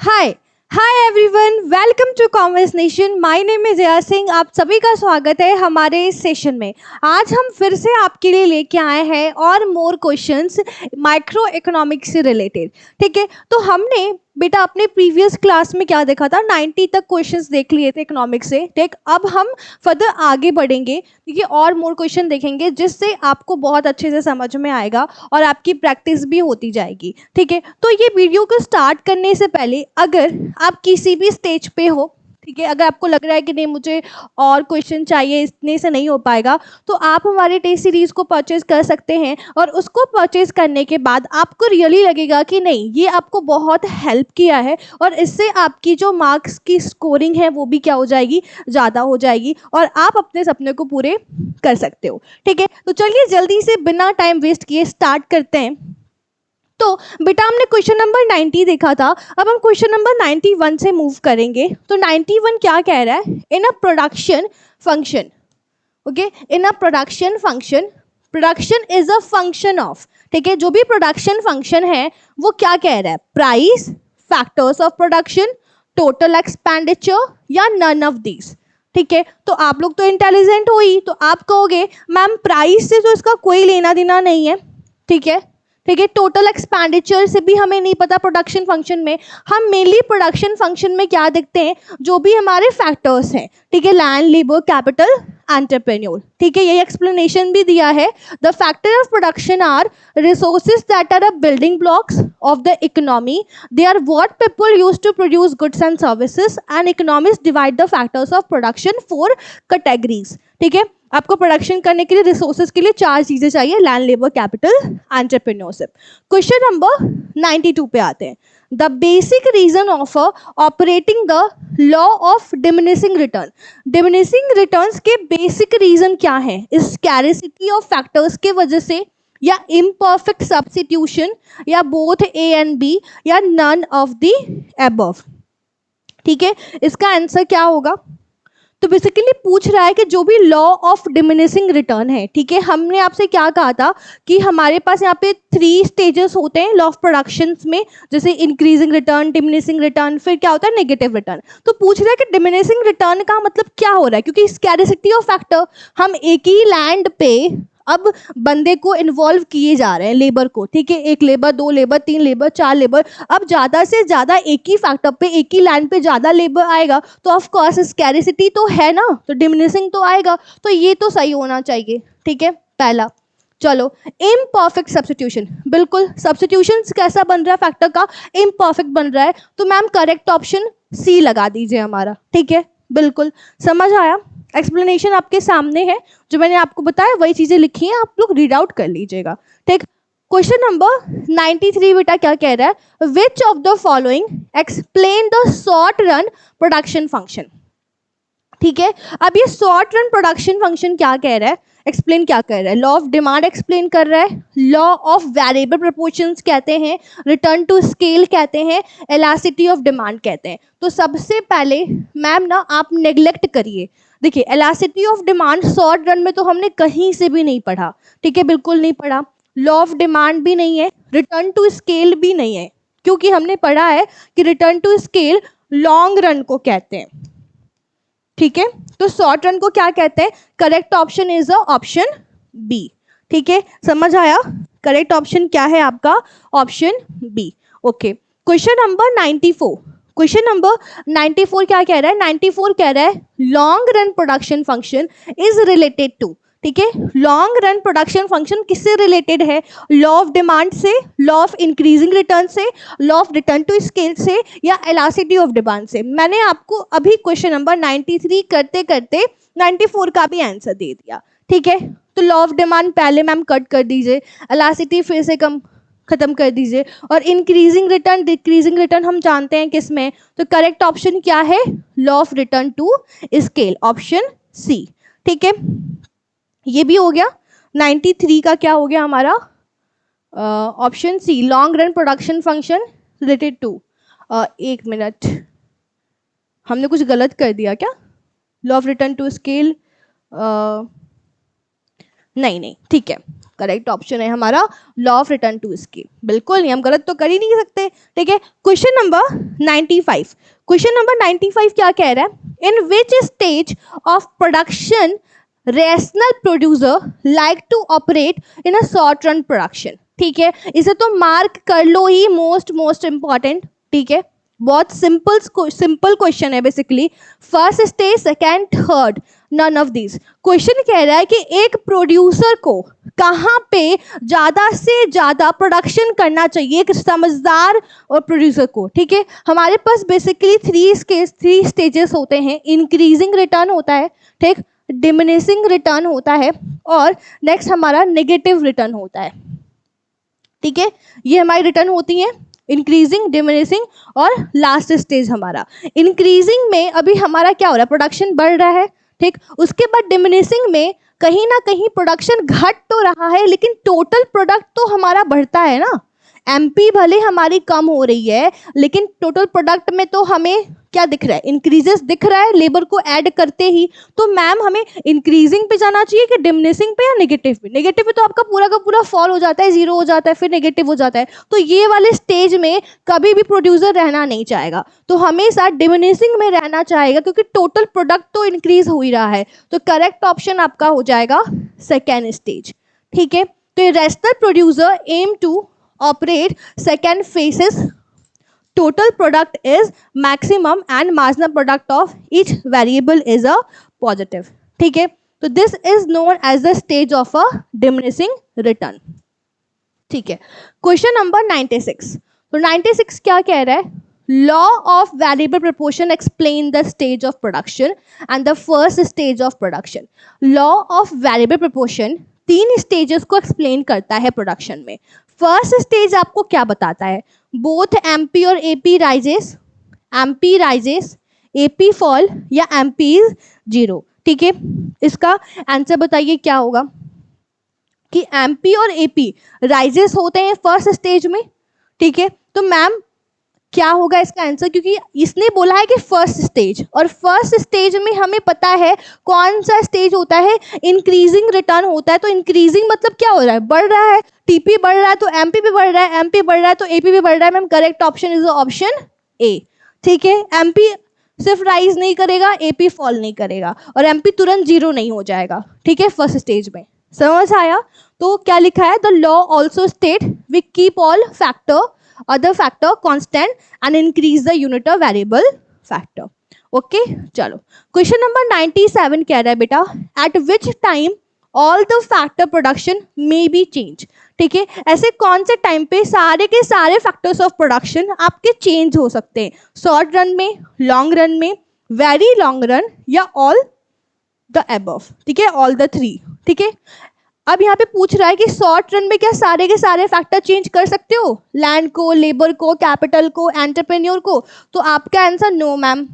Hi hi everyone, welcome to Commerce Nation. My name is Jaya Singh. आप सभी का स्वागत है हमारे इस सेशन में। आज हम फिर से आपके लिए लेके आए हैं और मोर क्वेश्चंस माइक्रो इकोनॉमिक्स से रिलेटेड। ठीक है, तो हमने बेटा अपने प्रीवियस क्लास में क्या देखा था, 90 तक क्वेश्चंस देख लिए थे इकोनॉमिक्स से। ठीक, अब हम फर्दर आगे बढ़ेंगे, ठीक है, और मोर क्वेश्चन देखेंगे जिससे आपको बहुत अच्छे से समझ में आएगा और आपकी प्रैक्टिस भी होती जाएगी। ठीक है, तो ये वीडियो को स्टार्ट करने से पहले अगर आप किसी भी स्टेज पे हो, ठीक है, अगर आपको लग रहा है कि नहीं मुझे और क्वेश्चन चाहिए, इतने से नहीं हो पाएगा, तो आप हमारे टेस्ट सीरीज को परचेज कर सकते हैं। और उसको परचेज करने के बाद आपको रियली लगेगा कि नहीं ये आपको बहुत हेल्प किया है और इससे आपकी जो मार्क्स की स्कोरिंग है वो भी क्या हो जाएगी, ज़्यादा हो जाएगी और आप अपने सपने को पूरे कर सकते हो। ठीक है, तो चलिए जल्दी से बिना टाइम वेस्ट किए स्टार्ट करते हैं। तो बेटा हमने क्वेश्चन नंबर 90 देखा था, अब हम क्वेश्चन नंबर 91 से मूव करेंगे। तो 91 क्या कह रहा है, in a production function, okay, in a production function, production is a function of, ठीक है, जो भी प्रोडक्शन फंक्शन है वो क्या कह रहा है, price, factors of production, total expenditure या नन ऑफ दीज। ठीक है, तो आप लोग तो इंटेलिजेंट हो ही, तो आप कहोगे मैम प्राइस से तो इसका कोई लेना देना नहीं है। ठीक है, ठीक है, टोटल एक्सपेंडिचर से भी हमें नहीं पता प्रोडक्शन फंक्शन में। हम मेनली प्रोडक्शन फंक्शन में क्या देखते हैं, जो भी हमारे फैक्टर्स हैं, ठीक है, लैंड, लेबर, कैपिटल, एंटरप्रेन्योर। ठीक है, यही एक्सप्लेनेशन भी दिया है। The factor of production are resources that are a building blocks of the economy, they are what people use to produce goods and services, and economist divide the factors of production four categories. ठीक है, आपको production करने के लिए, resources के लिए चार चीजें चाहिए, land, labour, capital, entrepreneurship. Question number 92 पे आते हैं। The basic reason of operating the law of diminishing return, diminishing returns के बेसिक रीजन क्या है, इस स्कैरिसिटी ऑफ फैक्टर्स के वजह से, या इम्परफेक्ट सब्स्टिट्यूशन, या बोथ ए एंड बी, या नन ऑफ द अबव। ठीक है, इसका आंसर क्या होगा। तो बेसिकली पूछ रहा है कि जो भी लॉ ऑफ डिमिनिशिंग रिटर्न है, ठीक है, हमने आपसे क्या कहा था कि हमारे पास यहाँ पे 3 स्टेजेस होते हैं लॉ ऑफ प्रोडक्शन में, जैसे इंक्रीजिंग रिटर्न, डिमिनिशिंग रिटर्न, फिर क्या होता है नेगेटिव रिटर्न। तो पूछ रहा है कि डिमिनिशिंग रिटर्न का मतलब क्या हो रहा है, क्योंकि स्कैरिसिटी ऑफ फैक्टर, हम एक ही लैंड पे अब बंदे को इन्वॉल्व किए जा रहे हैं, लेबर को। ठीक है, एक लेबर, 2 लेबर, 3 लेबर, 4 लेबर, अब ज्यादा से ज्यादा एक ही फैक्टर पे, एक ही लैंड पे ज्यादा लेबर आएगा तो ऑफ कोर्स स्कैरिसिटी तो है ना, तो डिमिनिशिंग तो आएगा, तो ये तो सही होना चाहिए। ठीक है, पहला। चलो, इम्परफेक्ट सब्स्टिट्यूशन, बिल्कुल सब्स्टिट्यूशन कैसा बन रहा है फैक्टर का, इम्परफेक्ट बन रहा है, तो मैम करेक्ट ऑप्शन सी लगा दीजिए हमारा। ठीक है, बिल्कुल समझ आया। एक्सप्लेनेशन आपके सामने है, जो मैंने आपको बताया वही चीजें लिखी हैं, आप लोग रीड आउट कर लीजिएगा। ठीक, क्वेश्चन नंबर 93 बेटा क्या कह रहा है, विच of the following explain the short run production function. ठीक है, अब ये शॉर्ट रन प्रोडक्शन फंक्शन क्या कह रहा है, एक्सप्लेन क्या कर रहा है, लॉ ऑफ डिमांड एक्सप्लेन कर रहा है, लॉ ऑफ वेरिएबल प्रोपोर्शंस कहते हैं, रिटर्न टू स्केल कहते हैं, इलास्टिसिटी ऑफ डिमांड कहते हैं। तो सबसे पहले मैम ना आप नेग्लेक्ट करिए, देखिए elasticity of demand short run में तो हमने कहीं से भी नहीं पढ़ा। ठीक है, बिल्कुल नहीं पढ़ा, लॉ ऑफ डिमांड भी नहीं है, रिटर्न टू स्केल भी नहीं है, क्योंकि हमने पढ़ा है कि return to scale long run को कहते हैं। ठीक है, तो शॉर्ट रन को क्या कहते हैं, correct option is option B. ठीक है, समझ आया, करेक्ट ऑप्शन क्या है आपका, option B. Okay, question number 94, question number 94 क्या कह रहा है, 94 कह रहा है long run production function is related to. ठीक है, लॉन्ग रन प्रोडक्शन फंक्शन किससे रिलेटेड है, लॉ ऑफ डिमांड से, लॉ ऑफ इंक्रीजिंग रिटर्न से, law of return to scale से, या इलास्टिसिटी ऑफ डिमांड से। मैंने आपको अभी क्वेश्चन नंबर 93 करते करते 94 का भी आंसर दे दिया। ठीक है, तो लॉ ऑफ डिमांड पहले मैम कट कर दीजिए, इलास्टिसिटी फिर से खत्म कर दीजिए, और इंक्रीजिंग रिटर्न, डिक्रीजिंग रिटर्न हम जानते हैं किसमें, तो करेक्ट ऑप्शन क्या है, law of return to scale, option C. ठीक है, ये भी हो गया। 93 का क्या हो गया हमारा, option C, long run production function related to, एक मिनट, हमने कुछ गलत कर दिया क्या, law of return to scale, नहीं नहीं, ठीक है, करेक्ट ऑप्शन है हमारा law of return to scheme. बिल्कुल नहीं, हम गलत तो कर ही नहीं सकते। ठीक है, क्वेश्चन नंबर 95। क्वेश्चन नंबर 95 क्या कह रहा है, in which stage of production rational producer like to operate in a short run production. ठीक है, इसे तो मार्क कर लो ही, मोस्ट इंपॉर्टेंट। ठीक है, बहुत सिंपल क्वेश्चन है basically. First stage, second, third, none of this. Question कह रहा है कि एक प्रोड्यूसर को कहाँ पे ज्यादा से ज्यादा प्रोडक्शन करना चाहिए, एक समझदार और प्रोड्यूसर को। ठीक है, हमारे पास बेसिकली थ्री स्टेजेस होते हैं। इंक्रीजिंग रिटर्न होता है, ठीक, डिमिनिशिंग रिटर्न होता है, और नेक्स्ट हमारा नेगेटिव रिटर्न होता है। ठीक है, ये हमारी रिटर्न होती है इंक्रीजिंग, डिमिनिशिंग और लास्ट स्टेज हमारा। इंक्रीजिंग में अभी हमारा क्या हो रहा है, प्रोडक्शन बढ़ रहा है। ठीक, उसके बाद डिमिनिशिंग में कहीं ना कहीं प्रोडक्शन घट तो रहा है, लेकिन टोटल प्रोडक्ट तो हमारा बढ़ता है ना। एमपी भले हमारी कम हो रही है, लेकिन टोटल प्रोडक्ट में तो हमें क्या दिख रहा है, इंक्रीजेस दिख रहा है लेबर को ऐड करते ही। तो मैम हमें इंक्रीजिंग पे जाना चाहिए कि डिमिनिशिंग पे या नेगेटिव पे? नेगेटिव पे तो आपका पूरा का पूरा फॉल हो जाता है, जीरो हो जाता है, फिर नेगेटिव हो जाता है। तो ये वाले स्टेज में कभी भी प्रोड्यूसर रहना नहीं चाहेगा, तो हमेशा डिमिनिशिंग में रहना चाहेगा, क्योंकि टोटल प्रोडक्ट तो इंक्रीज हो ही रहा है। तो करेक्ट ऑप्शन आपका हो जाएगा सेकेंड स्टेज। ठीक है, तो rational producer aim to operate second phases, total product is maximum and marginal product of each variable is a positive. ठीक है, तो this is known as the stage of a diminishing return. ठीक है, question number 96। तो 96 क्या कह रहा है, law of variable proportion explain the stage of production and the first stage of production. law of variable proportion तीन stages को explain करता है प्रोडक्शन में। फर्स्ट स्टेज आपको क्या बताता है, बोथ एमपी और AP rises, MP rises, AP fall या एमपी इज जीरो। ठीक है, इसका आंसर बताइए क्या होगा, कि एमपी और एपी राइजेस होते हैं फर्स्ट स्टेज में। ठीक है, तो मैम क्या होगा इसका आंसर, क्योंकि इसने बोला है कि फर्स्ट स्टेज, और फर्स्ट स्टेज में हमें पता है कौन सा स्टेज होता है, इंक्रीजिंग रिटर्न होता है। तो इंक्रीजिंग मतलब क्या हो रहा है, बढ़ रहा है, टीपी बढ़ रहा है तो एमपी भी बढ़ रहा है, एमपी बढ़ रहा है तो एपी भी बढ़ रहा है। Ma'am correct option is option A. ठीक है, एमपी सिर्फ राइज नहीं करेगा, एपी फॉल नहीं करेगा, और एमपी तुरंत जीरो नहीं हो जाएगा। ठीक है, फर्स्ट स्टेज में समझ आया। तो क्या लिखा है, the law also state we keep all factor other factor constant and increase the unit of variable factor. Okay, चलो क्वेश्चन नंबर 97 कह रहा है बेटा, at which time all the factor production may be change. ठीक है, ऐसे कौन से टाइम पे सारे के सारे फैक्टर्स ऑफ प्रोडक्शन आपके चेंज हो सकते हैं, शॉर्ट रन में, लॉन्ग रन में, वेरी लॉन्ग रन, या ऑल द अबव। ठीक है, ऑल द थ्री। ठीक है, अब यहाँ पे पूछ रहा है कि शॉर्ट रन में क्या सारे के सारे फैक्टर चेंज कर सकते हो, लैंड को, लेबर को, कैपिटल को, एंटरप्रेन्योर को? तो आपका answer no ma'am.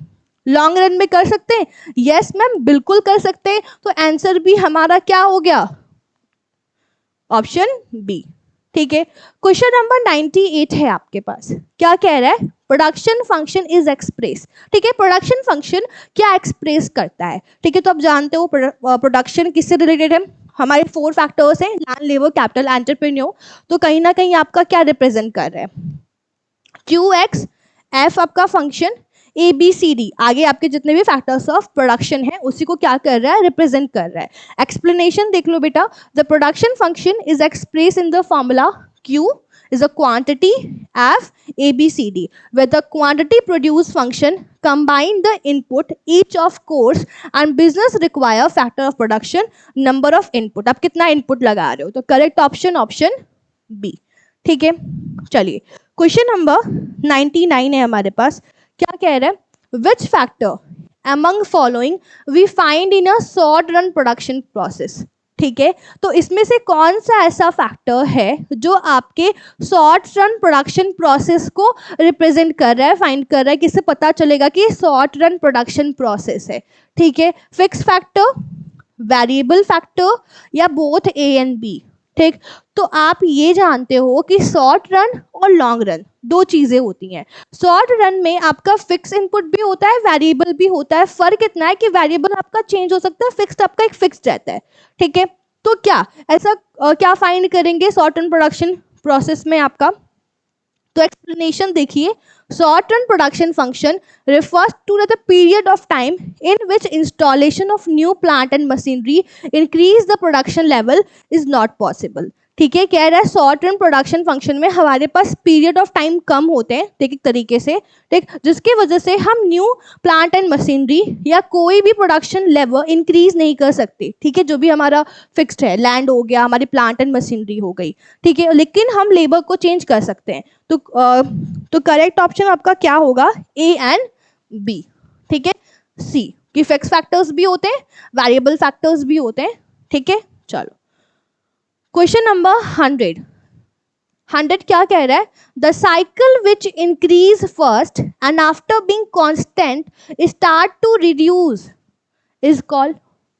Long run में कर सकते हैं? यस मैम, बिल्कुल कर सकते हैं। तो आंसर भी हमारा क्या हो गया, ऑप्शन बी। ठीक है, क्वेश्चन नंबर 98 है आपके पास, क्या कह रहा है, प्रोडक्शन फंक्शन इज एक्सप्रेस। ठीक है, प्रोडक्शन फंक्शन क्या एक्सप्रेस करता है? ठीक है, तो आप जानते हो प्रोडक्शन किससे रिलेटेड है, हमारे फोर फैक्टर्स हैं, लैंड, लेबर, कैपिटल, एंटरप्रेन्योर। तो कहीं ना कहीं आपका क्या रिप्रेजेंट कर रहा है, क्यू एक्स एफ आपका function, A B C D आगे आपके जितने भी फैक्टर्स ऑफ प्रोडक्शन है उसी को क्या कर रहा है, रिप्रेजेंट कर रहा है। एक्सप्लेनेशन देख लो बेटा, the production function is express in the formula Q is a quantity F A B C D where the quantity produce function combine the input each of course and business require factor of production number of input. आप कितना input लगा रहे हो, तो correct option option B. ठीक है, चलिए question number 99 है हमारे पास, क्या कह रहा है, which factor among following we find in a short run production process. ठीक है, तो इसमें से कौन सा ऐसा फैक्टर है जो आपके शॉर्ट रन प्रोडक्शन प्रोसेस को रिप्रेजेंट कर रहा है, फाइंड कर रहा है, किससे पता चलेगा कि शॉर्ट रन प्रोडक्शन प्रोसेस है? ठीक है, फिक्स फैक्टर, वेरिएबल फैक्टर, या बोथ ए एंड बी। ठीक, तो आप ये जानते हो कि शॉर्ट रन और लॉन्ग रन दो चीजें होती हैं। शॉर्ट रन में आपका फिक्स इनपुट भी होता है, वेरिएबल भी होता है। फर्क इतना है कि वेरिएबल आपका चेंज हो सकता है, फिक्स्ड आपका एक फिक्स्ड रहता है। ठीक है, तो क्या ऐसा क्या फाइंड करेंगे शॉर्ट रन प्रोडक्शन प्रोसेस में आपका? तो एक्सप्लेनेशन देखिए, short run production function refers to the period of time in which installation of new plant and machinery increase the production level is not possible. ठीक है, कह रहा है शॉर्ट रन प्रोडक्शन फंक्शन में हमारे पास पीरियड ऑफ टाइम कम होते हैं, ठीक, एक तरीके से, ठीक, जिसकी वजह से हम न्यू प्लांट एंड मशीनरी या कोई भी प्रोडक्शन लेवल इंक्रीज नहीं कर सकते, ठीक है, जो भी हमारा फिक्स्ड है, लैंड हो गया, हमारी प्लांट एंड मशीनरी हो गई, ठीक है, लेकिन हम लेबर को चेंज कर सकते हैं। तो करेक्ट ऑप्शन आपका क्या होगा? ए एंड बी, ठीक है। सी कि फिक्स फैक्टर्स भी होते हैं, वेरिएबल फैक्टर्स भी होते हैं, ठीक है। चलो क्वेश्चन नंबर 100 क्या कह रहा है? The cycle which increase first and after being constant start to reduce is called,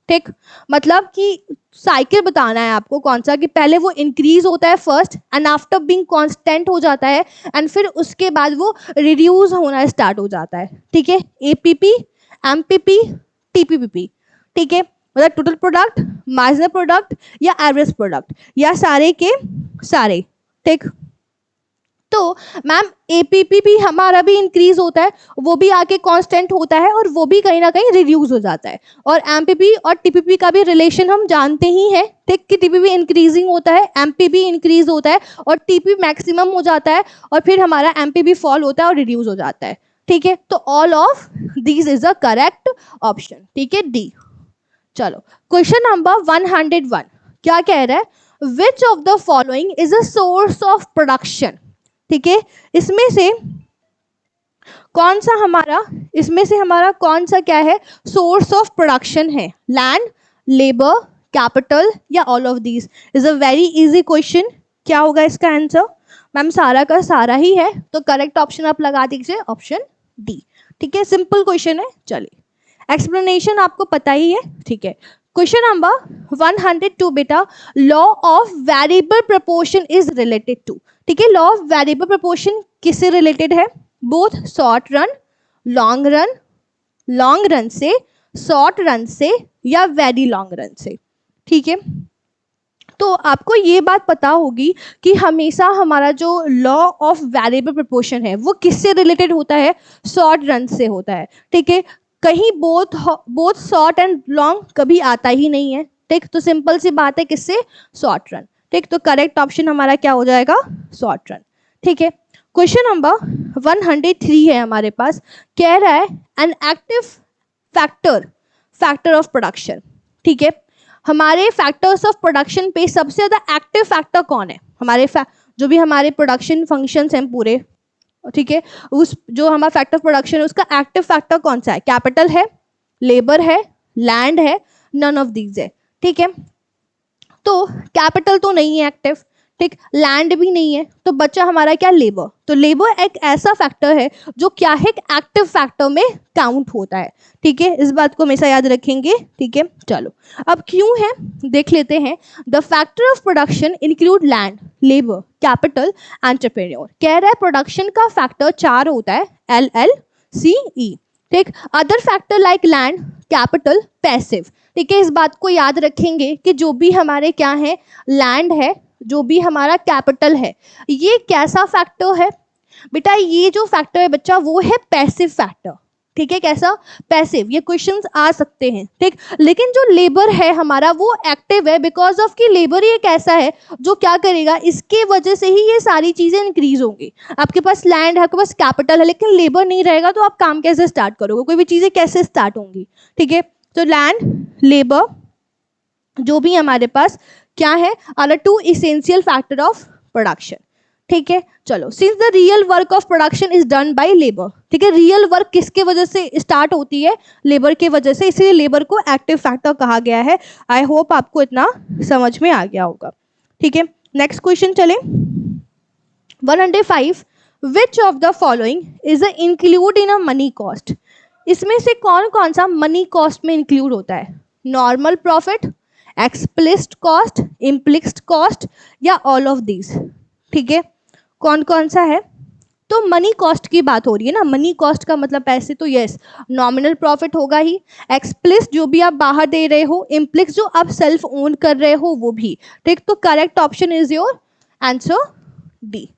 ठीक, मतलब कि साइकिल बताना है आपको कौन सा, कि पहले वो इंक्रीज होता है first and after being constant हो जाता है एंड फिर उसके बाद वो रिड्यूस होना स्टार्ट हो जाता है, ठीक है। एपीपी, एमपीपी, टीपीपी, ठीक है, मतलब टोटल प्रोडक्ट, मार्जिनल प्रोडक्ट या एवरेज प्रोडक्ट, या सारे के सारे, ठीक। तो मैम एपीपी भी हमारा भी इंक्रीज होता है, वो भी आके कांस्टेंट होता है और वो भी कहीं ना कहीं रिड्यूस हो जाता है, और एमपीपी और टीपीपी का भी रिलेशन हम जानते ही हैं, ठीक, कि टीपीपी इंक्रीजिंग होता है, एमपीपी इंक्रीज होता है और टीपी मैक्सिमम हो जाता है और फिर हमारा एमपीपी फॉल होता है और रिड्यूस हो जाता है, ठीक है। तो all of these is the correct option, ठीक है, डी। चलो क्वेश्चन नंबर 101 क्या कह रहा है? विच of the following is a source of production, ठीक है, इसमें से कौन सा क्या है सोर्स ऑफ प्रोडक्शन है? लैंड, लेबर, कैपिटल या all of these? Is a very easy question. क्या होगा इसका आंसर? मैम सारा का सारा ही है, तो करेक्ट ऑप्शन आप लगा दीजिए ऑप्शन डी, ठीक है, सिंपल क्वेश्चन है। चलिए एक्सप्लेनेशन आपको पता ही है, ठीक है। क्वेश्चन नंबर 102 बेटा, law of variable proportion is related to, ठीक है, लॉ ऑफ वेरिएबल प्रोपोर्शन किससे रिलेटेड है? Both short run, long run से, शॉर्ट रन से या वेरी लॉन्ग रन से, ठीक है। तो आपको ये बात पता होगी कि हमेशा हमारा जो लॉ ऑफ वेरिएबल प्रोपोर्शन है वो किससे रिलेटेड होता है? शॉर्ट रन से होता है, ठीक है। कहीं बोथ शॉर्ट एंड लॉन्ग कभी आता ही नहीं है, ठीक, तो सिंपल सी बात है, किससे? शॉर्ट रन, ठीक, तो करेक्ट ऑप्शन हमारा क्या हो जाएगा? शॉर्ट रन, ठीक है। क्वेश्चन नंबर 103 है हमारे पास, कह रहा है an active factor of production, ठीक है, हमारे फैक्टर्स ऑफ प्रोडक्शन पे सबसे ज्यादा एक्टिव फैक्टर कौन है? हमारे जो भी हमारे प्रोडक्शन फंक्शंस हैं पूरे, ठीक है, उस जो हमारा फैक्टर ऑफ प्रोडक्शन है उसका एक्टिव फैक्टर कौन सा है? कैपिटल है, लेबर है, लैंड है, नन ऑफ दीज है, ठीक है। तो कैपिटल तो नहीं है एक्टिव, ठीक, लैंड भी नहीं है, तो बच्चा हमारा क्या? लेबर। तो लेबर एक ऐसा फैक्टर है जो क्या है? एक्टिव फैक्टर में काउंट होता है, ठीक है, इस बात को हमेशा याद रखेंगे, ठीक है। चलो अब क्यों है देख लेते हैं। The factor of production include land, labour, capital, entrepreneur. कह रहा है प्रोडक्शन का फैक्टर 4 होता है, LLCE, ठीक। Other factor like land, capital, passive, ठीक है, इस बात को याद रखेंगे कि जो भी हमारे क्या है? लैंड है, जो भी हमारा कैपिटल है, ये कैसा फैक्टर है बेटा? ये जो फैक्टर है बच्चा वो है पैसिव फैक्टर, ठीक है, कैसा? पैसिव। ये क्वेश्चंस आ सकते हैं, ठीक। लेकिन जो लेबर है हमारा वो एक्टिव है, बिकॉज ऑफ कि लेबर ही एक ऐसा है जो क्या करेगा? इसके वजह से ही ये सारी चीजें इंक्रीज होंगी। आपके पास लैंड है, आपके पास कैपिटल है, लेकिन लेबर नहीं रहेगा तो आप काम कैसे स्टार्ट करोगे? कोई भी चीजें कैसे स्टार्ट होंगी, ठीक है। तो लैंड, लेबर, जो भी हमारे पास क्या है, are two essential factor of production, ठीक है। चलो, since the real work of production is done by labour, ठीक है, रियल वर्क किसके वजह से स्टार्ट होती है? लेबर के वजह से, इसलिए लेबर को एक्टिव फैक्टर कहा गया है। आई होप आपको इतना समझ में आ गया होगा, ठीक है। नेक्स्ट क्वेश्चन चले, 105 विच of the following is include in a money cost? इसमें से कौन कौन सा मनी कॉस्ट में इंक्लूड होता है? Normal profit, explicit cost, implicit cost या ऑल ऑफ दीज, ठीक है, कौन कौन सा है? तो मनी कॉस्ट की बात हो रही है ना, मनी कॉस्ट का मतलब पैसे, तो यस नॉमिनल प्रॉफिट होगा ही। एक्सप्लिस जो भी आप बाहर दे रहे हो, इम्प्लिक्स जो आप सेल्फ ओन कर रहे हो वो भी, ठीक। तो correct option is your answer D,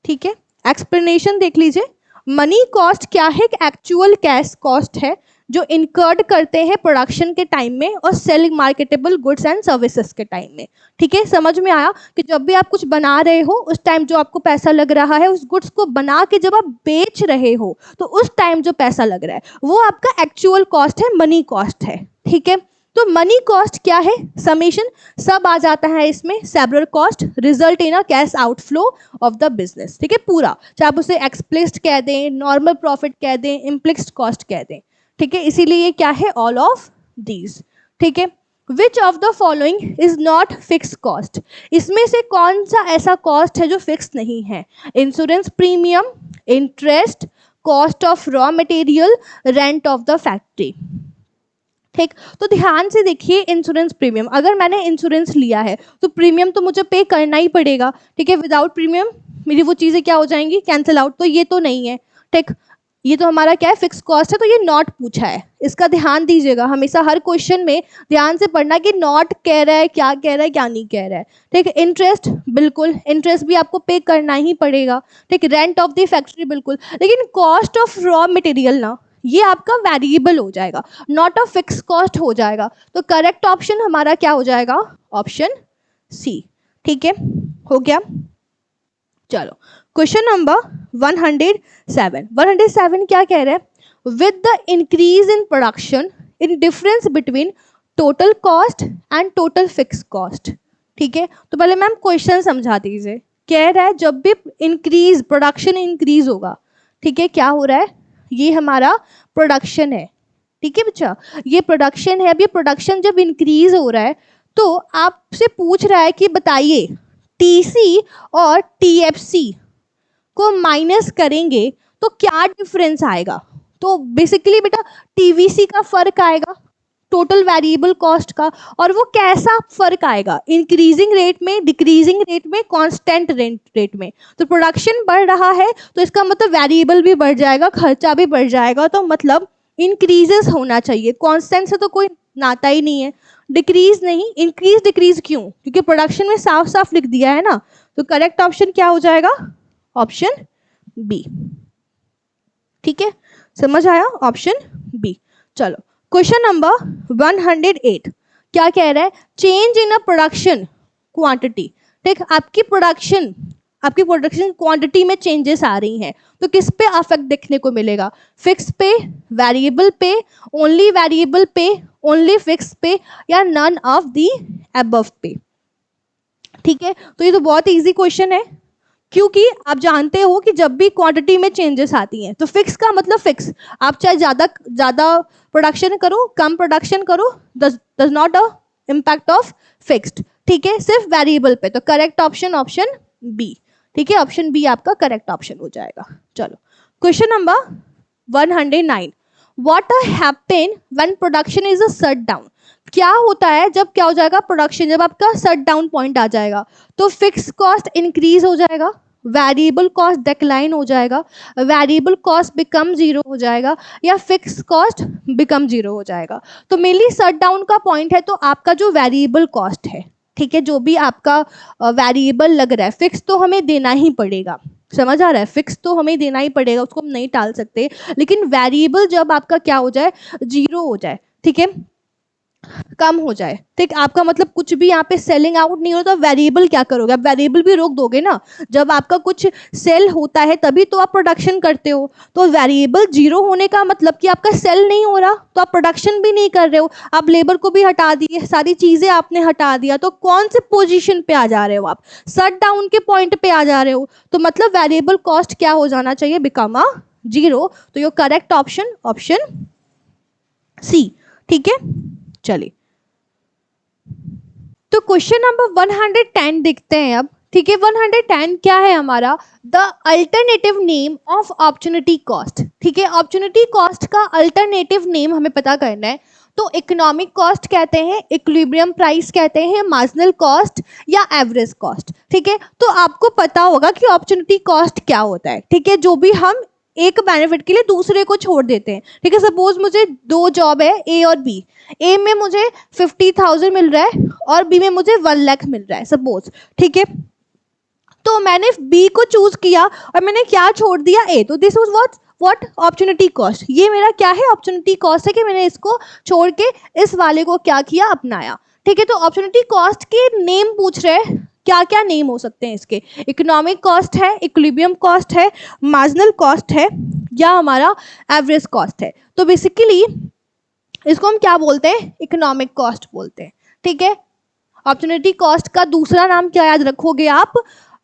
ठीक है। एक्सप्लेनेशन देख लीजिए, मनी कॉस्ट क्या है? एक एक्चुअल कैश कॉस्ट है जो इनकर्ड करते हैं प्रोडक्शन के टाइम में और selling marketable goods and services के टाइम में, ठीक है। समझ में आया कि जब भी आप कुछ बना रहे हो उस टाइम जो आपको पैसा लग रहा है, उस गुड्स को बना के जब आप बेच रहे हो तो उस टाइम जो पैसा लग रहा है वो आपका एक्चुअल कॉस्ट है, मनी कॉस्ट है, ठीक है। तो मनी कॉस्ट क्या है? समेशन सब आ जाता है इसमें, several cost result in a cash outflow of the business, ठीक है, पूरा, चाहे आप उसे एक्सप्लिसिट कह दें, नॉर्मल प्रॉफिट कह दें, इम्प्लिक्स्ड कॉस्ट कह दें, ठीक है। इसीलिए ये क्या है? ऑल ऑफ दीज, ठीक है। विच of the following is not fix cost? इसमें से कौन सा ऐसा कॉस्ट है जो फिक्स नहीं है? Insurance premium, interest, cost of raw material, rent of the factory, ठीक। तो ध्यान से देखिए, इंश्योरेंस प्रीमियम, अगर मैंने इंश्योरेंस लिया है तो प्रीमियम तो मुझे पे करना ही पड़ेगा, ठीक है। विदाउट प्रीमियम मेरी वो चीज़ें क्या हो जाएंगी? Cancel out. तो ये तो नहीं है, ठीक। ये तो हमारा क्या है? फिक्स कॉस्ट है, तो ये नॉट पूछा है, इसका ध्यान दीजिएगा। हमेशा हर क्वेश्चन में ध्यान से पढ़ना कि नॉट कह रहा है, क्या कह रहा है, क्या नहीं कह रहा है, ठीक। इंटरेस्ट, बिल्कुल इंटरेस्ट भी आपको पे करना ही पड़ेगा, ठीक। रेंट ऑफ द फैक्ट्री, बिल्कुल। लेकिन कॉस्ट ऑफ रॉ मटेरियल ना, ये आपका वेरिएबल हो जाएगा, नॉट अ फिक्स कॉस्ट हो जाएगा। तो करेक्ट ऑप्शन हमारा क्या हो जाएगा? ऑप्शन सी, ठीक है, हो गया। चलो क्वेश्चन नंबर 107 क्या कह रहे हैं? With the increase in production in difference between total cost and total fix cost, ठीक है। तो पहले मैम क्वेश्चन समझा दीजिए। कह रहा है जब भी इंक्रीज, प्रोडक्शन इंक्रीज होगा, ठीक है, क्या हो रहा है? ये हमारा प्रोडक्शन है, ठीक है बच्चा, ये प्रोडक्शन है। अब ये प्रोडक्शन जब इंक्रीज हो रहा है तो आपसे पूछ रहा है कि बताइए टीसी और टीएफसी को माइनस करेंगे तो क्या डिफरेंस आएगा? तो बेसिकली बेटा टीवीसी का फर्क आएगा, टोटल वेरिएबल कॉस्ट का। और वो कैसा फर्क आएगा? इंक्रीजिंग रेट में, डिक्रीजिंग रेट में, कांस्टेंट रेट में। तो प्रोडक्शन बढ़ रहा है तो इसका मतलब वेरिएबल भी बढ़ जाएगा, खर्चा भी बढ़ जाएगा, तो मतलब इंक्रीजेस होना चाहिए। कांस्टेंट से तो कोई नाता ही नहीं है। डिक्रीज नहीं, इंक्रीज डिक्रीज क्यों? क्योंकि प्रोडक्शन में साफ साफ लिख दिया है ना। तो करेक्ट ऑप्शन क्या हो जाएगा? ऑप्शन बी, ठीक है, समझ आया? Option B. चलो क्वेश्चन नंबर 108 क्या कह रहा है? Change in a production quantity, ठीक। आपकी प्रोडक्शन क्वांटिटी में चेंजेस आ रही हैं तो किस पे अफेक्ट देखने को मिलेगा? फिक्स पे, वेरिएबल पे, ओनली वेरिएबल पे, ओनली फिक्स पे, या नन ऑफ दी अबव पे, ठीक है। तो ये तो बहुत इजी क्वेश्चन है, क्योंकि आप जानते हो कि जब भी क्वांटिटी में चेंजेस आती हैं तो फिक्स का मतलब फिक्स, आप चाहे ज़्यादा प्रोडक्शन करो, कम प्रोडक्शन करो, does not a impact of fixed, ठीक है, सिर्फ वेरिएबल पे। तो करेक्ट ऑप्शन ऑप्शन बी, ठीक है, ऑप्शन बी आपका करेक्ट ऑप्शन हो जाएगा। चलो question number 109 what happen when production is a shut down? क्या होता है जब क्या हो जाएगा? प्रोडक्शन जब आपका शट डाउन पॉइंट आ जाएगा तो फिक्स कॉस्ट इंक्रीज हो जाएगा, वेरिएबल कॉस्ट डिक्लाइन हो जाएगा, वेरिएबल कॉस्ट बिकम जीरो हो जाएगा, या फिक्स कॉस्ट बिकम जीरो हो जाएगा। तो मेनली शट डाउन का पॉइंट है तो आपका जो वेरिएबल कॉस्ट है, ठीक है, जो भी आपका वेरिएबल लग रहा है, फिक्स तो हमें देना ही पड़ेगा, समझ आ रहा है? फिक्स तो हमें देना ही पड़ेगा, उसको हम नहीं टाल सकते। लेकिन वेरिएबल जब आपका क्या हो जाए? जीरो हो जाए, ठीक है, कम हो जाए, ठीक। आपका मतलब कुछ भी यहाँ पे सेलिंग आउट नहीं हो रहा तो वेरिएबल क्या करोगे? आप वेरिएबल भी रोक दोगे ना। जब आपका कुछ सेल होता है तभी तो आप प्रोडक्शन करते हो। तो वेरिएबल जीरो होने का मतलब कि आपका सेल नहीं हो रहा तो आप प्रोडक्शन भी नहीं कर रहे हो, आप लेबर को भी हटा दिए, सारी चीजें आपने हटा दिया, तो कौन से पोजिशन पे आ जा रहे हो? आप शट डाउन के पॉइंट पे आ जा रहे हो। तो मतलब वेरिएबल कॉस्ट क्या हो जाना चाहिए? Become a zero. तो your correct option option C, ठीक है। चलिए तो क्वेश्चन नंबर 110 देखते हैं अब, ठीक है। 110 क्या है हमारा? The alternative name of opportunity cost, ठीक है। अपॉर्चुनिटी कॉस्ट का अल्टरनेटिव नेम हमें पता करना है। तो इकोनॉमिक कॉस्ट कहते हैं, इक्विलिब्रियम प्राइस कहते हैं, मार्जिनल कॉस्ट या एवरेज कॉस्ट। ठीक है, तो आपको पता होगा कि अपॉर्चुनिटी कॉस्ट क्या होता है। ठीक है, जो भी हम एक बेनिफिट के लिए दूसरे को छोड़ देते हैं। ठीक है, सपोज मुझे दो जॉब है, ए और बी। ए में मुझे 50,000 मिल रहा है और बी में मुझे 1 लाख मिल रहा है सपोज। ठीक है, तो मैंने बी को चूज किया और मैंने क्या छोड़ दिया, ए। तो this was what opportunity cost. ये मेरा क्या है, अपॉर्चुनिटी कॉस्ट है कि मैंने इसको छोड़ के इस वाले को क्या किया, अपनाया। ठीक है, तो अपॉर्चुनिटी कॉस्ट के नेम पूछ रहे हैं, क्या क्या नेम हो सकते हैं इसके। इकोनॉमिक कॉस्ट है, इक्विलिब्रियम कॉस्ट है, मार्जिनल कॉस्ट है या हमारा एवरेज कॉस्ट है। तो बेसिकली इसको हम क्या बोलते हैं, इकोनॉमिक कॉस्ट बोलते हैं। ठीक है, अपॉर्चुनिटी कॉस्ट का दूसरा नाम क्या याद रखोगे आप,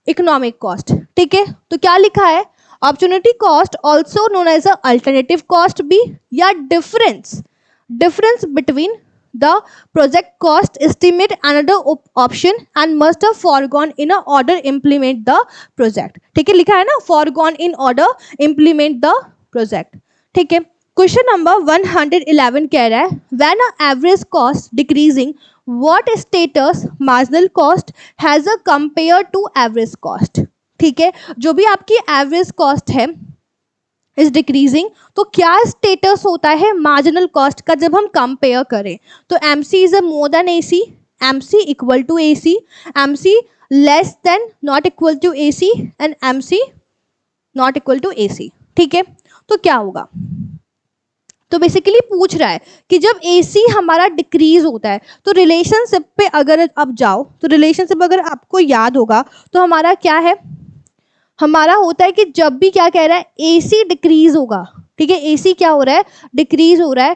इकोनॉमिक कॉस्ट। ठीक है, तो क्या लिखा है, opportunity cost also known as a alternative cost भी, या difference between the project cost estimate another option and must have foregone in a order implement the project। ठीक है, लिखा है ना, foregone in order implement the project। ठीक है, question number 111 कह रहा है when a average cost decreasing what status marginal cost has a compared to average cost। ठीक है, जो भी आपकी एवरेज कॉस्ट है इज डिक्रीजिंग, तो क्या स्टेटस होता है मार्जिनल कॉस्ट का जब हम कंपेयर करें। तो M C is a more than A C, M C equal to A C, M C less than not equal to A C and M C not equal to A C. ठीक है, तो क्या होगा, तो basically पूछ रहा है कि जब ए सी हमारा डिक्रीज होता है, तो रिलेशनशिप पे अगर आप जाओ, तो रिलेशनशिप अगर आपको याद होगा तो हमारा क्या है, हमारा होता है कि जब भी क्या कह रहा है, एसी डिक्रीज होगा। ठीक है, एसी क्या हो रहा है, डिक्रीज हो रहा है,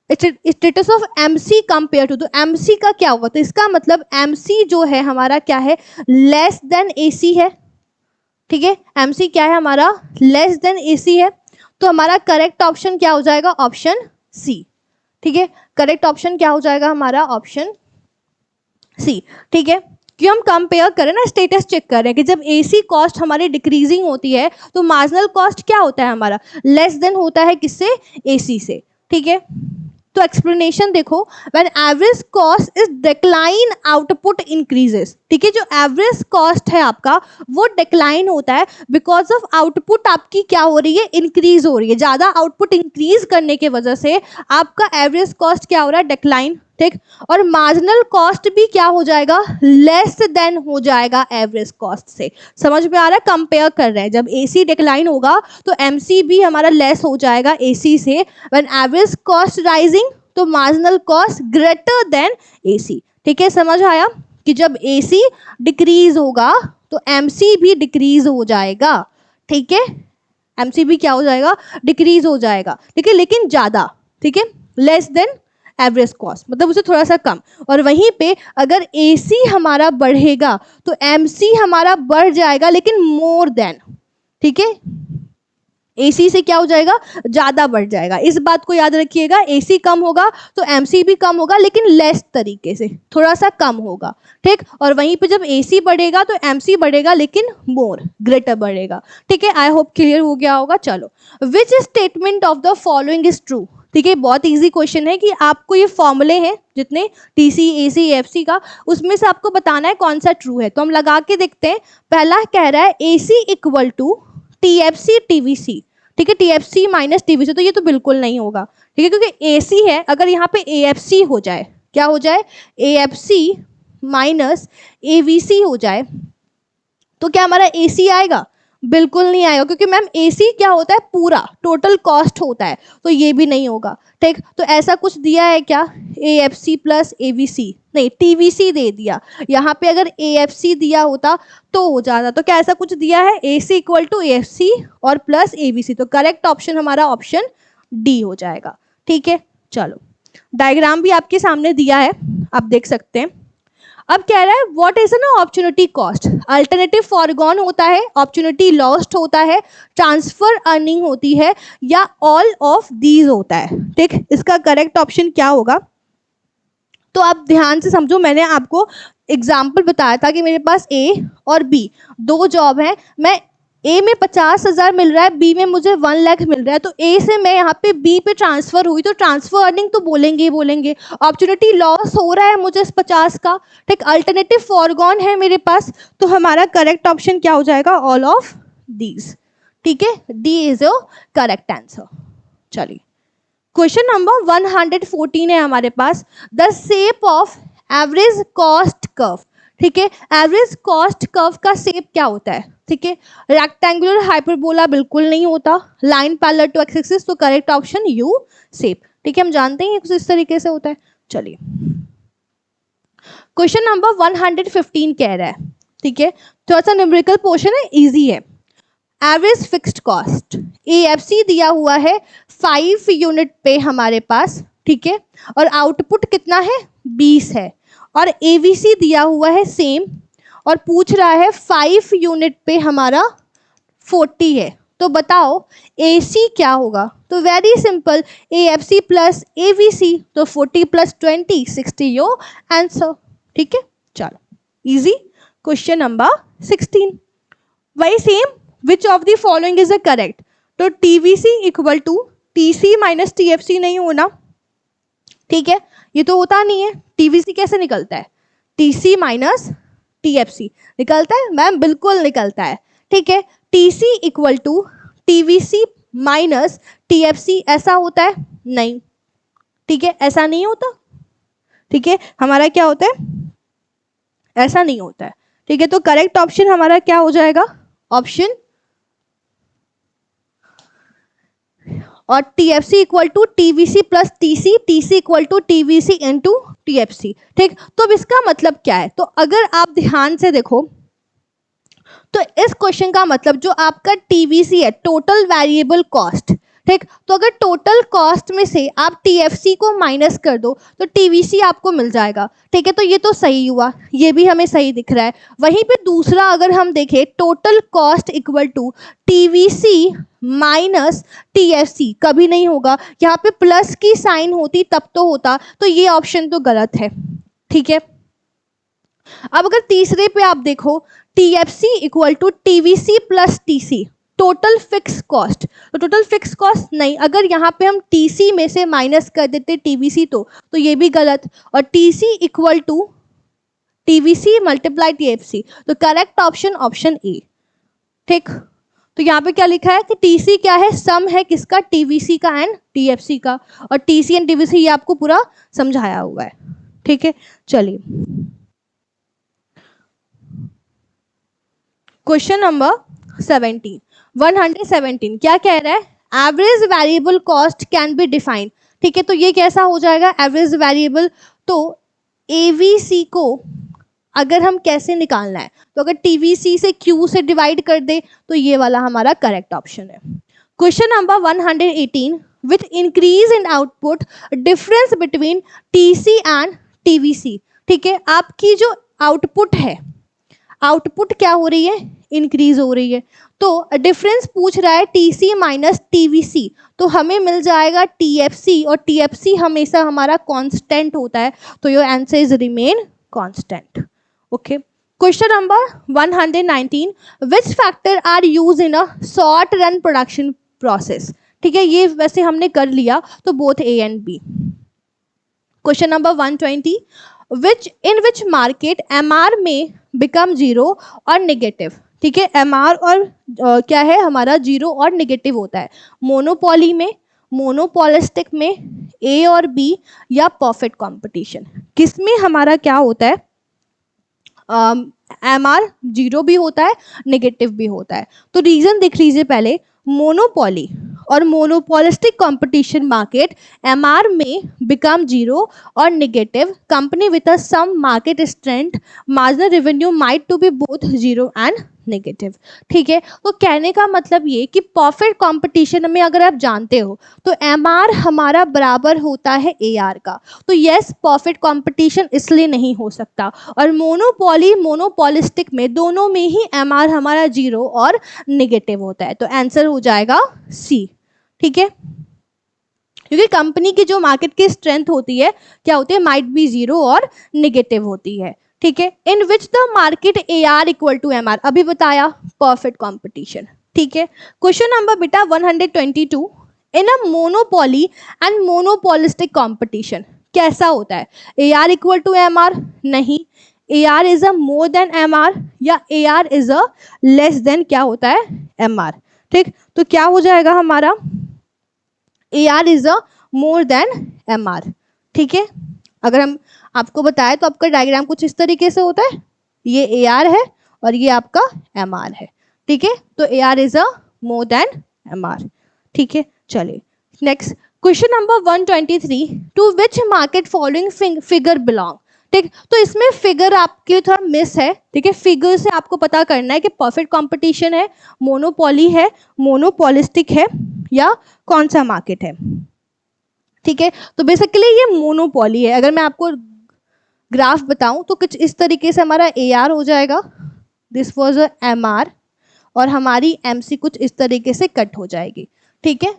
status of MC compare to. तो एमसी का क्या होगा, तो इसका मतलब एमसी जो है हमारा क्या है, लेस देन एसी है। ठीक है, एमसी क्या है हमारा, लेस देन एसी है। तो हमारा करेक्ट ऑप्शन क्या हो जाएगा, ऑप्शन सी। ठीक है, करेक्ट ऑप्शन क्या हो जाएगा हमारा, ऑप्शन सी। ठीक है, कि हम कंपेयर करें ना, स्टेटस चेक करें कि जब एसी कॉस्ट हमारी डिक्रीजिंग होती है तो मार्जिनल कॉस्ट क्या होता है हमारा, लेस देन होता है किससे, एसी से। ठीक है, तो एक्सप्लेनेशन देखो, when average cost is decline output increases. ठीक है, जो एवरेज कॉस्ट है आपका वो डिक्लाइन होता है बिकॉज ऑफ आउटपुट आपकी क्या हो रही है, इंक्रीज हो रही है। ज्यादा आउटपुट इंक्रीज करने की वजह से आपका एवरेज कॉस्ट क्या हो रहा है, डिक्लाइन। ठीक, और मार्जिनल कॉस्ट भी क्या हो जाएगा, लेस देन हो जाएगा एवरेज कॉस्ट से। समझ में आ रहा है, कंपेयर कर रहे हैं, जब एसी डिक्लाइन होगा तो एमसी भी हमारा लेस हो जाएगा एसी से। व्हेन एवरेज कॉस्ट राइजिंग तो marginal cost greater than AC. ठीक है, समझ आया कि जब एसी डिक्रीज होगा तो एमसी भी डिक्रीज हो जाएगा। ठीक है, एमसी भी क्या हो जाएगा, डिक्रीज हो जाएगा। ठीक है, लेकिन ज्यादा। ठीक है, लेस देन एवरेज कॉस्ट मतलब उसे थोड़ा सा कम। और वहीं पे अगर एसी हमारा बढ़ेगा तो एमसी हमारा बढ़ जाएगा लेकिन मोर देन। ठीक है, एसी से क्या हो जाएगा, ज्यादा बढ़ जाएगा। इस बात को याद रखिएगा, एसी कम होगा तो एमसी भी कम होगा लेकिन लेस तरीके से, थोड़ा सा कम होगा। ठीक, और वहीं पे जब एसी बढ़ेगा तो एमसी बढ़ेगा लेकिन मोर, ग्रेटर बढ़ेगा। ठीक है, आई होप क्लियर हो गया होगा। चलो, which statement of the following is true. ठीक है, बहुत इजी क्वेश्चन है कि आपको ये फॉर्मूले हैं जितने टीसी एसी एफसी का, उसमें से आपको बताना है कौन सा ट्रू है। तो हम लगा के देखते हैं। पहला कह रहा है AC equal to TFC TVC. ठीक है, टीएफसी माइनस टीवीसी, तो ये तो बिल्कुल नहीं होगा। ठीक है, क्योंकि एसी है, अगर यहाँ पे एएफसी हो जाए, क्या हो जाए, एएफसी माइनस एवीसी हो जाए तो क्या हमारा एसी आएगा, बिल्कुल नहीं आएगा, क्योंकि मैम एसी क्या होता है, पूरा टोटल कॉस्ट होता है, तो ये भी नहीं होगा। ठीक, तो ऐसा कुछ दिया है क्या, एएफसी प्लस एवीसी, नहीं टीवीसी दे दिया। यहाँ पे अगर एएफसी दिया होता तो हो जाता, तो क्या ऐसा कुछ दिया है, एसी इक्वल टू एएफसी और प्लस एवीसी। तो करेक्ट ऑप्शन हमारा ऑप्शन डी हो जाएगा। ठीक है, चलो डायग्राम भी आपके सामने दिया है, आप देख सकते हैं। अब कह रहा है what is an opportunity cost. Alternative foregone होता है, अपॉर्चुनिटी लॉस्ट होता है, ट्रांसफर अर्निंग होती है, या ऑल ऑफ दीज होता है। ठीक, इसका करेक्ट ऑप्शन क्या होगा, तो आप ध्यान से समझो। मैंने आपको एग्जाम्पल बताया था कि मेरे पास ए और बी दो जॉब है, मैं ए में 50,000 मिल रहा है, बी में मुझे 1 लाख मिल रहा है, तो ए से मैं यहाँ पे बी पे ट्रांसफर हुई, तो ट्रांसफर अर्निंग तो बोलेंगे ही बोलेंगे। अपॉर्चुनिटी लॉस हो रहा है मुझे इस 50 का, ठीक, अल्टरनेटिव फॉरगॉन है मेरे पास, तो हमारा करेक्ट ऑप्शन क्या हो जाएगा, ऑल ऑफ दीज, ठीक है, D is your correct answer. चलिए क्वेश्चन नंबर 114 है हमारे पास, the shape of average cost curve, ठीक है, एवरेज कॉस्ट कर्व का शेप क्या होता है, ठीक है, रेक्टेंगुलर हाइपरबोला बिल्कुल नहीं होता, line parallel to X axis, तो करेक्ट ऑप्शन यू शेप, ठीक है, हम जानते हैं कुछ इस तरीके से होता है। चलिए क्वेश्चन नंबर 115 कह रहा है, ठीक है, थोड़ा सा न्यूमेरिकल पोर्शन है, इजी है। एवरेज फिक्स्ड कॉस्ट एएफसी दिया हुआ है 5 यूनिट पे हमारे पास, ठीक है, और आउटपुट कितना है 20 है, और एवीसी दिया हुआ है सेम और पूछ रहा है 5 यूनिट पे हमारा 40 है, तो बताओ एसी क्या होगा, तो very simple, AFC plus AVC, तो 40 प्लस 20 60 योर आंसर, ठीक है। चलो इजी, क्वेश्चन नंबर 16 वही same, which of the following is the correct, तो TVC equal to TC minus TFC नहीं होना, ठीक है, ये तो होता नहीं है, टीवीसी कैसे निकलता है, टीसी माइनस टीएफसी निकलता है मैम, बिल्कुल निकलता है, ठीक है, TC equal to TVC minus TFC ऐसा होता है नहीं, ठीक है, ऐसा नहीं होता, ठीक है, हमारा क्या होता है, ऐसा नहीं होता है, ठीक है, तो करेक्ट ऑप्शन हमारा क्या हो जाएगा, ऑप्शन, और TFC equal to TVC plus TC, TC equal to TVC into TFC, ठीक, तो अब इसका मतलब क्या है, तो अगर आप ध्यान से देखो तो इस क्वेश्चन का मतलब जो आपका टीवीसी है टोटल वेरिएबल कॉस्ट, ठीक, तो अगर टोटल कॉस्ट में से आप टीएफसी को माइनस कर दो तो टीवीसी आपको मिल जाएगा, ठीक है, तो ये तो सही हुआ, ये भी हमें सही दिख रहा है। वहीं पे दूसरा अगर हम देखें total cost equal to TVC minus TFC, कभी नहीं होगा, यहाँ पे प्लस की साइन होती तब तो होता, तो ये ऑप्शन तो गलत है, ठीक है। अब अगर तीसरे पे आप देखो TFC equal to TVC plus TC, total fix cost, तो टोटल फिक्स कॉस्ट नहीं, अगर यहाँ पे हम टीसी में से माइनस कर देते टीवीसी तो ये भी गलत, और TC equal to TVC multiply TFC, तो करेक्ट ऑप्शन ऑप्शन ए, ठीक, तो यहाँ पे क्या लिखा है कि टीसी क्या है, सम है किसका, टीवीसी का एंड टीएफसी का, और टीसी एंड टीवीसी ये आपको पूरा समझाया हुआ है, ठीक है। चलिए क्वेश्चन नंबर 117 क्या कह रहा है, average variable cost can be defined, ठीक है, तो ये कैसा हो जाएगा एवरेज वेरिएबल, तो एवीसी को अगर हम कैसे निकालना है, तो अगर टीवीसी से क्यू से डिवाइड कर दे तो ये वाला हमारा करेक्ट ऑप्शन है। Question number 118 with increase in output difference between TC and TVC, ठीक है, आपकी जो आउटपुट है, आउटपुट क्या हो रही है, इंक्रीज हो रही है, तो डिफरेंस पूछ रहा है टीसी माइनस टीवीसी, तो हमें मिल जाएगा टीएफसी, और टीएफसी हमेशा हमारा कांस्टेंट होता है, तो your answer is remain constant, okay. Question number 119 which factor are use in a short run production process, ठीक है, ये वैसे हमने कर लिया, तो both A and B. Question number 120 which market MR में बिकम जीरो और नेगेटिव, ठीक है, एमआर और क्या है हमारा जीरो और नेगेटिव होता है, मोनोपोली में, मोनोपोलिस्टिक में, ए और बी, या परफेक्ट कंपटीशन, किसमें हमारा क्या होता है, एमआर जीरो भी होता है नेगेटिव भी होता है, तो रीजन देख लीजिए पहले, मोनोपोली और मोनोपोलिस्टिक कंपटीशन मार्केट एमआर में बिकम जीरो और negative, company with a some market strength marginal revenue might to be both zero and negative, ठीक है, तो कहने का मतलब ये कि परफेक्ट कंपटीशन में अगर आप जानते हो तो एमआर हमारा बराबर होता है एआर का, तो यस परफेक्ट कंपटीशन इसलिए नहीं हो सकता, और मोनोपोली मोनोपोलिस्टिक में दोनों में ही एमआर हमारा जीरो और नेगेटिव होता है, तो आंसर हो जाएगा सी, ठीक है, क्योंकि कंपनी की जो मार्केट की स्ट्रेंथ होती है क्या होती है, माइट बी जीरो और नेगेटिव होती है, ठीक है, in which the market AR equal to MR, अभी बताया परफेक्ट कॉम्पिटिशन। ठीक है, क्वेश्चन नंबर बेटा 122, in a monopoly and monopolistic competition कैसा होता है? AR इक्वल टू MR नहीं, AR is a more than MR या AR is a less than क्या होता है? MR। ठीक, तो क्या हो जाएगा हमारा? AR is a more than MR। ठीक है, अगर हम आपको बताएं तो आपका डायग्राम कुछ इस तरीके से होता है, ये AR है और ये आपका MR है। ठीक है, तो AR is a more than MR। ठीक है, चलिए next question number 123, to which market following figure belong. ठीक, तो इसमें फिगर आपके लिए थोड़ा मिस है। ठीक है, फिगर से आपको पता करना है कि परफेक्ट कंपटीशन है, मोनोपोली है, मोनोपोलिस्टिक है या कौन सा मार्केट है। ठीक है, तो बेसिकली ये मोनोपोली है। अगर मैं आपको ग्राफ बताऊं तो कुछ इस तरीके से हमारा AR हो जाएगा, दिस वाज अ MR, और हमारी MC कुछ इस तरीके से कट हो जाएगी। ठीक है,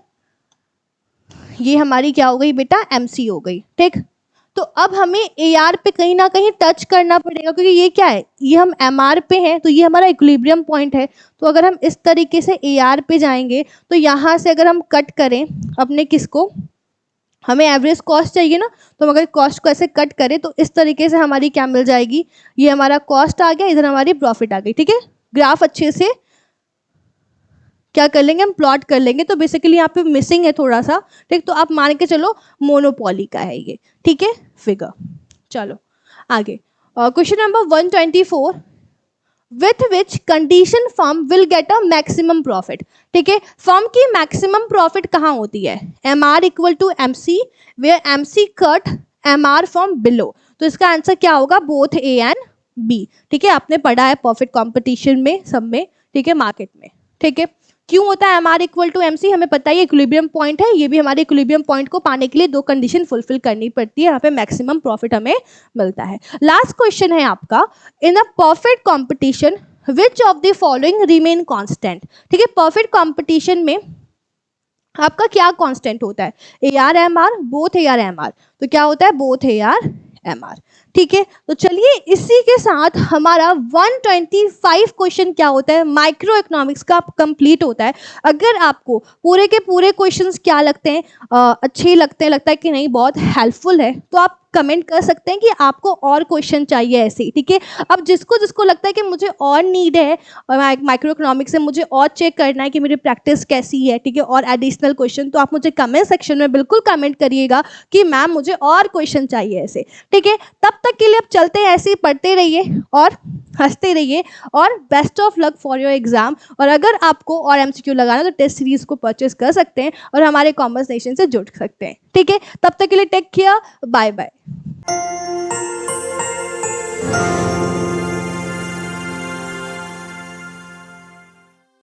ये हमारी क्या हो गई बेटा? MC हो गई। ठीक, तो अब हमें AR पे कहीं ना कहीं टच करना पड़ेगा, क्योंकि ये क्या है, ये हम MR पे हैं, तो ये हमारा इक्विलिब्रियम पॉइंट है। तो अगर हम इस तरीके से AR पे जाएंगे तो यहाँ से अगर हम कट करें अपने किसको, हमें एवरेज कॉस्ट चाहिए ना, तो अगर कॉस्ट को ऐसे कट करें तो इस तरीके से हमारी क्या मिल जाएगी, ये हमारा कॉस्ट आ गया, इधर हमारी प्रॉफिट आ गई। ठीक है, ग्राफ अच्छे से क्या कर लेंगे, हम प्लॉट कर लेंगे। तो बेसिकली यहाँ पे मिसिंग है थोड़ा सा। ठीक, तो आप मान के चलो मोनोपोली का है ये। ठीक है, फिगर। चलो आगे, question number 124, with which condition firm will get a maximum profit. ठीक है, फर्म की मैक्सिमम प्रॉफिट कहाँ होती है? MR equal to MC, where MC cut MR from below. तो इसका आंसर क्या होगा? Both A and B। ठीक है, आपने पढ़ा है परफेक्ट कॉम्पिटिशन में, सब में। ठीक है, मार्केट में। ठीक है, क्यों होता है MR इक्वल टू MC? हमें पता है ये इक्विलिब्रियम पॉइंट है, ये भी हमारे इक्विलिब्रियम पॉइंट को पाने के लिए दो कंडीशन फुलफिल करनी पड़ती है, यहाँ पे मैक्सिमम प्रॉफिट हमें मिलता है। लास्ट क्वेश्चन है आपका, in a perfect competition which of the following remain constant. ठीक है, परफेक्ट कॉम्पिटिशन में आपका क्या कांस्टेंट होता है? AR MR, both AR MR। तो क्या होता है? Both AR MR। ठीक है, तो चलिए इसी के साथ हमारा 125 क्वेश्चन क्या होता है, माइक्रो इकोनॉमिक्स का कंप्लीट होता है। अगर आपको पूरे के पूरे क्वेश्चंस क्या लगते हैं, अच्छे लगते हैं, लगता है कि नहीं बहुत हेल्पफुल है, तो आप कमेंट कर सकते हैं कि आपको और क्वेश्चन चाहिए ऐसे। ठीक है, अब जिसको जिसको लगता है कि मुझे और नीड है और माइक्रो इकोनॉमिक्स से मुझे और चेक करना है कि मेरी प्रैक्टिस कैसी है, ठीक है, और एडिशनल क्वेश्चन, तो आप मुझे कमेंट सेक्शन में बिल्कुल कमेंट करिएगा कि मैम मुझे और क्वेश्चन चाहिए ऐसे। ठीक है, तब तक के लिए आप चलते हैं, ऐसे ही पढ़ते रहिए और हंसते रहिए, और best of luck for your exam. और अगर आपको और MCQ लगाना है तो टेस्ट सीरीज को परचेज कर सकते हैं और हमारे कॉमर्स नेशन से जुड़ सकते हैं। ठीक है, तब तक के लिए टेक केयर, बाय बाय।